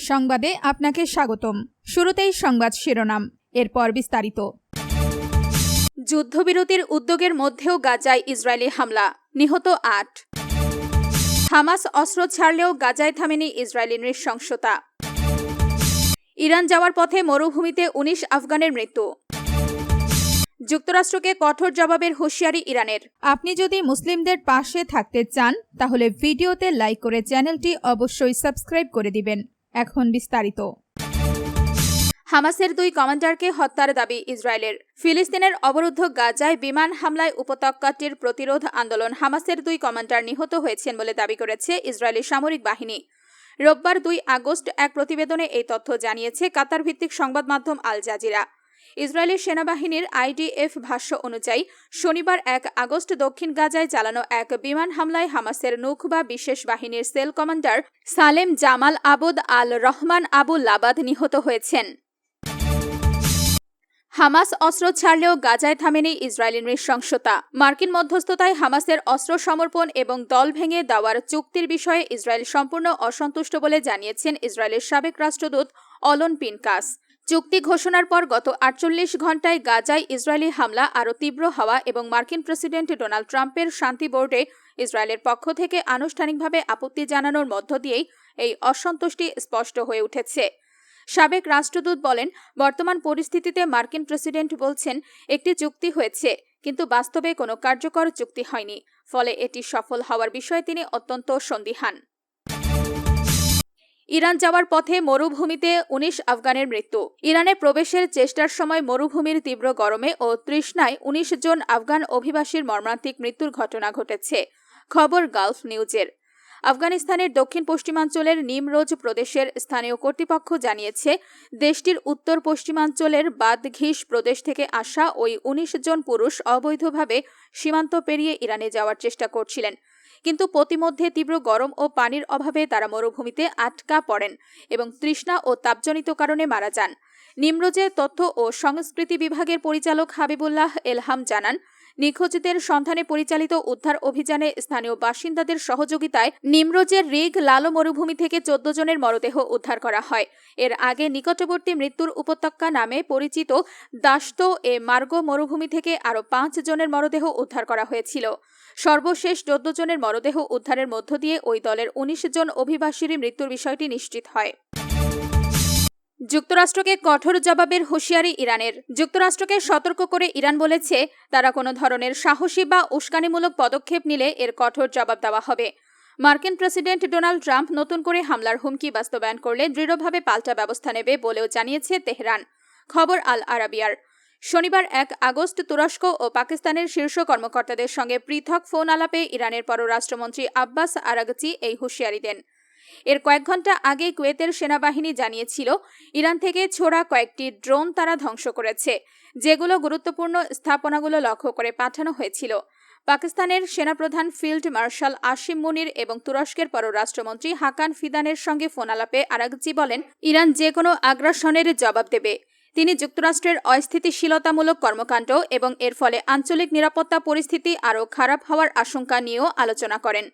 সংবাদে আপনাকে স্বাগতম। শুরুতেই সংবাদ শিরোনাম, এরপর বিস্তারিত। যুদ্ধবিরতির উদ্যোগের মধ্যেও গাজায় ইসরায়েলি হামলা, নিহত ৮। হামাস অস্ত্র ছাড়লেও গাজায় থামেনি ইসরায়েলি নৃশংসতা। ইরান যাওয়ার পথে মরুভূমিতে ১৯ আফগানের মৃত্যু। যুক্তরাষ্ট্রকে কঠোর জবাবের হুঁশিয়ারি ইরানের। আপনি যদি মুসলিমদের পাশে থাকতে চান তাহলে ভিডিওতে লাইক করে চ্যানেলটি অবশ্যই সাবস্ক্রাইব করে দিবেন। এখন বিস্তারিত। হামাসের ২ কমান্ডারকে হত্যার দাবি ইসরায়েলের। ফিলিস্তিনের অবরুদ্ধ গাজায় বিমান হামলায় উপত্যকাটির প্রতিরোধ আন্দোলন হামাসের ২ কমান্ডার নিহত হয়েছেন বলে দাবি করেছে ইসরায়েলি সামরিক বাহিনী। রোববার ২ আগস্ট এক প্রতিবেদনে এই তথ্য জানিয়েছে কাতার ভিত্তিক সংবাদ মাধ্যম আল জাজিরা। ইসরায়েলি সেনাবাহিনীর আইডিএফ ভাষ্য অনুযায়ী শনিবার ১ আগস্ট দক্ষিণ গাজায় চালানো এক বিমান হামলায় হামাসের নুখবা বিশেষ বাহিনীর সেল কমান্ডার সালেম জামাল আবদ আল রহমান আবু লাবাদ নিহত হয়েছেন। হামাস অস্ত্র ছাড়লেও গাজায় থামেনি ইসরায়েলি নৃশংসতা। মার্কিন মধ্যস্থতায় হামাসের অস্ত্র সমর্পণ এবং দল ভেঙে দেওয়ার চুক্তির বিষয়ে ইসরায়েল সম্পূর্ণ অসন্তুষ্ট বলে জানিয়েছেন ইসরায়েলের সাবেক রাষ্ট্রদূত অলন পিনকাস। চুক্তি ঘোষণার পর গত ৪৮ ঘণ্টায় গাজায় ইসরায়েলি হামলা আরও তীব্র হওয়া এবং মার্কিন প্রেসিডেন্ট ডোনাল্ড ট্রাম্পের শান্তি বোর্ডে ইসরায়েলের পক্ষ থেকে আনুষ্ঠানিকভাবে আপত্তি জানানোর মধ্য দিয়েই এই অসন্তুষ্টি স্পষ্ট হয়ে উঠেছে। সাবেক রাষ্ট্রদূত বলেন, বর্তমান পরিস্থিতিতে মার্কিন প্রেসিডেন্ট বলছেন একটি চুক্তি হয়েছে, কিন্তু বাস্তবে কোনো কার্যকর চুক্তি হয়নি, ফলে এটি সফল হওয়ার বিষয়ে তিনি অত্যন্ত সন্দিহান। ইরান যাওয়ার পথে মরুভূমিতে ১৯ আফগানের মৃত্যু। ইরানে প্রবেশের চেষ্টার সময় মরুভূমির তীব্র গরমে ও তৃষ্ণায় ১৯ জন আফগান অভিবাসীর মর্মান্তিক মৃত্যুর ঘটনা ঘটেছে। খবর গালফ নিউজের। আফগানিস্তানের দক্ষিণ পশ্চিমাঞ্চলের নিমরোজ প্রদেশের স্থানীয় কর্তৃপক্ষ জানিয়েছে, দেশটির উত্তর পশ্চিমাঞ্চলের বাদঘিস প্রদেশ থেকে আসা ওই ১৯ জন পুরুষ অবৈধভাবে সীমান্ত পেরিয়ে ইরানে যাওয়ার চেষ্টা করছিলেন, কিন্তু পথিমধ্যে তীব্র গরম ও পানির অভাবে তারা মরুভূমিতে আটকা পড়েন এবং তৃষ্ণা ও তাপজনিত কারণে মারা যান। নিমরোজের তথ্য ও সংস্কৃতি বিভাগের পরিচালক হাবিবুল্লাহ এলহাম জানান, নিখোঁজদের সন্ধানে পরিচালিত উদ্ধার অভিযানে স্থানীয় বাসিন্দাদের সহযোগিতায় নিমরোজের রিগ লালো মরুভূমি থেকে ১৪ জনের মরদেহ উদ্ধার করা হয়। এর আগে নিকটবর্তী মৃত্যুর উপত্যকা নামে পরিচিত দাশতো এ মার্গো মরুভূমি থেকে আরও ৫ জনের মরদেহ উদ্ধার করা হয়েছিল। সর্বশেষ ১৪ জনের মরদেহ উদ্ধারের মধ্য দিয়ে ওই দলের ১৯ জন অভিবাসীর মৃত্যুর বিষয়টি নিশ্চিত হয়। যুক্তরাষ্ট্রকে কঠোর জবাবের হুঁশিয়ারি ইরানের। যুক্তরাষ্ট্রকে সতর্ক করে ইরান বলেছে, তারা কোনো ধরনের সাহসী বা উস্কানিমূলক পদক্ষেপ নিলে এর কঠোর জবাব দেওয়া হবে। মার্কিন প্রেসিডেন্ট ডোনাল্ড ট্রাম্প নতুন করে হামলার হুমকি বাস্তবায়ন করলে দৃঢ়ভাবে পাল্টা ব্যবস্থা নেবে বলেও জানিয়েছে তেহরান। খবর আল আরাবিয়ার। শনিবার ১ আগস্ট তুরস্ক ও পাকিস্তানের শীর্ষ কর্মকর্তাদের সঙ্গে পৃথক ফোন আলাপে ইরানের পররাষ্ট্রমন্ত্রী আব্বাস আরাগচি এই হুঁশিয়ারি দেন। এর কয়েক ঘণ্টা আগে কুয়েতের সেনাবাহিনী জানিয়েছিল, ইরান থেকে ছোড়া কয়েকটি ড্রোন তারা ধ্বংস করেছে, যেগুলো গুরুত্বপূর্ণ স্থাপনাগুলো লক্ষ্য করে পাঠানো হয়েছিল। পাকিস্তানের সেনাপ্রধান ফিল্ড মার্শাল আসিম মুনির এবং তুরস্কের পররাষ্ট্রমন্ত্রী হাকান ফিদানের সঙ্গে ফোন আলাপে আরাগচি বলেন, ইরান যে কোনো আগ্রাসনের জবাব দেবে। তিনি যুক্তরাষ্ট্রের অস্থিতিশীলতামূলক কর্মকাণ্ড এবং এর ফলে আঞ্চলিক নিরাপত্তা পরিস্থিতি আরও খারাপ হওয়ার আশঙ্কা নিয়েও আলোচনা করেন।